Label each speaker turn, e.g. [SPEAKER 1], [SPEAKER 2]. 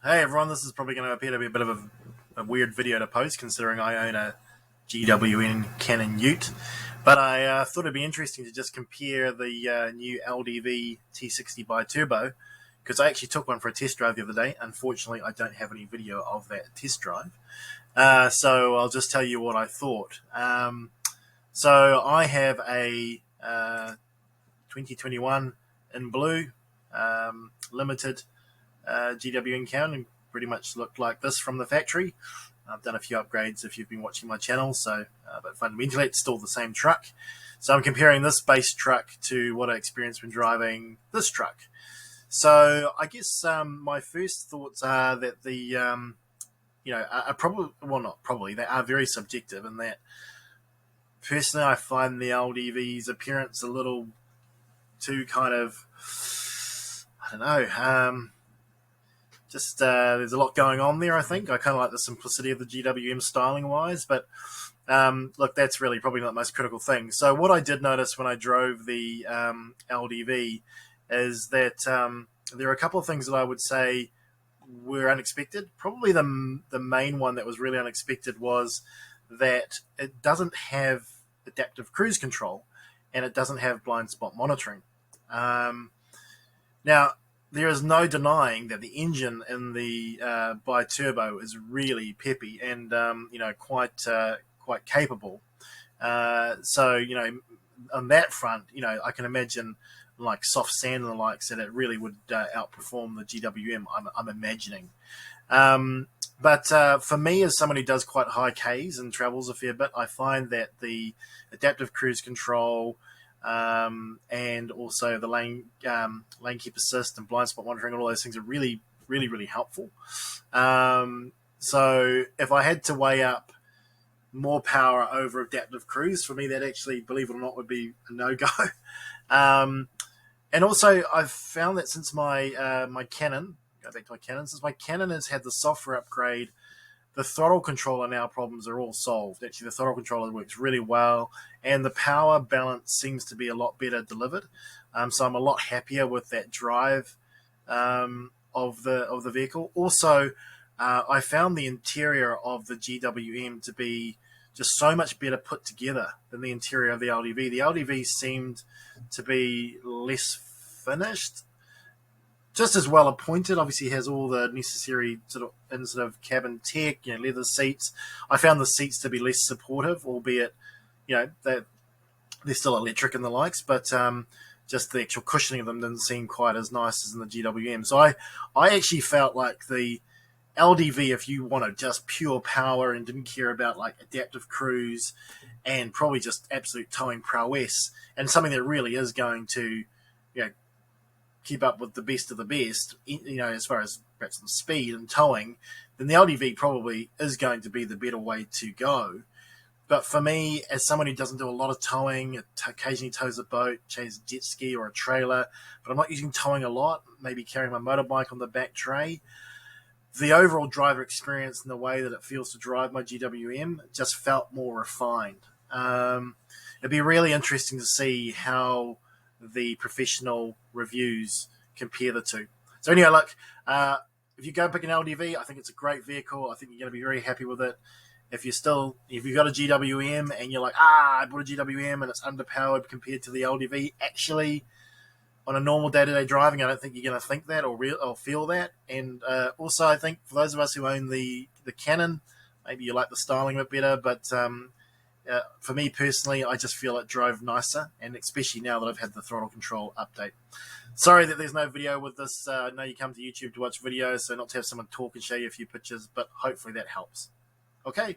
[SPEAKER 1] Hey everyone, this is probably going to appear to be a bit of a weird video to post considering I own a GWM Canon Ute, but I thought it'd be interesting to just compare the new LDV T60 BiTurbo, because I actually took one for a test drive the other day. Unfortunately, I don't have any video of that test drive, so I'll just tell you what I thought. So I have a 2021 in blue limited GWM count, and pretty much looked like this from the factory. I've done a few upgrades if you've been watching my channel, but fundamentally it's still the same truck. So I'm comparing this base truck to what I experienced when driving this truck. So I guess my first thoughts are that they are very subjective, in that personally I find the LDV's appearance a little too kind of, I don't know, there's a lot going on there, I think. I kind of like the simplicity of the GWM styling-wise, but look, that's really probably not the most critical thing. So what I did notice when I drove the LDV is that there are a couple of things that I would say were unexpected. Probably the main one that was really unexpected was that it doesn't have adaptive cruise control, and it doesn't have blind spot monitoring. Now, there is no denying that the engine in the BiTurbo is really peppy and quite capable. So on that front, I can imagine like soft sand and the likes that it really would outperform the GWM. I'm imagining. But for me, as someone who does quite high Ks and travels a fair bit, I find that the adaptive cruise control and also the lane keep assist and blind spot monitoring, all those things are really, really, really helpful. So if I had to weigh up more power over adaptive cruise, for me that actually, believe it or not, would be a no-go. And also I've found that since my Canon, since my Canon has had the software upgrade, the throttle controller now problems are all solved. Actually, the throttle controller works really well, and the power balance seems to be a lot better delivered. So I'm a lot happier with that drive of the vehicle. Also, I found the interior of the GWM to be just so much better put together than the interior of the LDV. The LDV seemed to be less finished, just as well appointed. Obviously has all the necessary sort of cabin tech, leather seats. I found the seats to be less supportive, albeit they're still electric and the likes, but just the actual cushioning of them didn't seem quite as nice as in the GWM. So I actually felt like the LDV, if you wanted just pure power and didn't care about like adaptive cruise and probably just absolute towing prowess, and something that really is going to keep up with the best of the best, as far as perhaps the speed and towing, then the LDV probably is going to be the better way to go. But for me, as someone who doesn't do a lot of towing, occasionally tows a boat, chases a jet ski or a trailer, but I'm not using towing a lot, maybe carrying my motorbike on the back tray, the overall driver experience and the way that it feels to drive my GWM just felt more refined. It'd be really interesting to see how the professional reviews compare the two. So anyway, look, if you go pick an LDV, I think it's a great vehicle. I think you're going to be very happy with it. If you've got a GWM and you're like, I bought a GWM and it's underpowered compared to the LDV, actually, on a normal day-to-day driving, I don't think you're going to think that or feel that. And also, I think for those of us who own the Canon, maybe you like the styling a bit better, but for me personally, I just feel it drove nicer, and especially now that I've had the throttle control update. Sorry that there's no video with this. I know you come to YouTube to watch videos, so not to have someone talk and show you a few pictures, but hopefully that helps. Okay.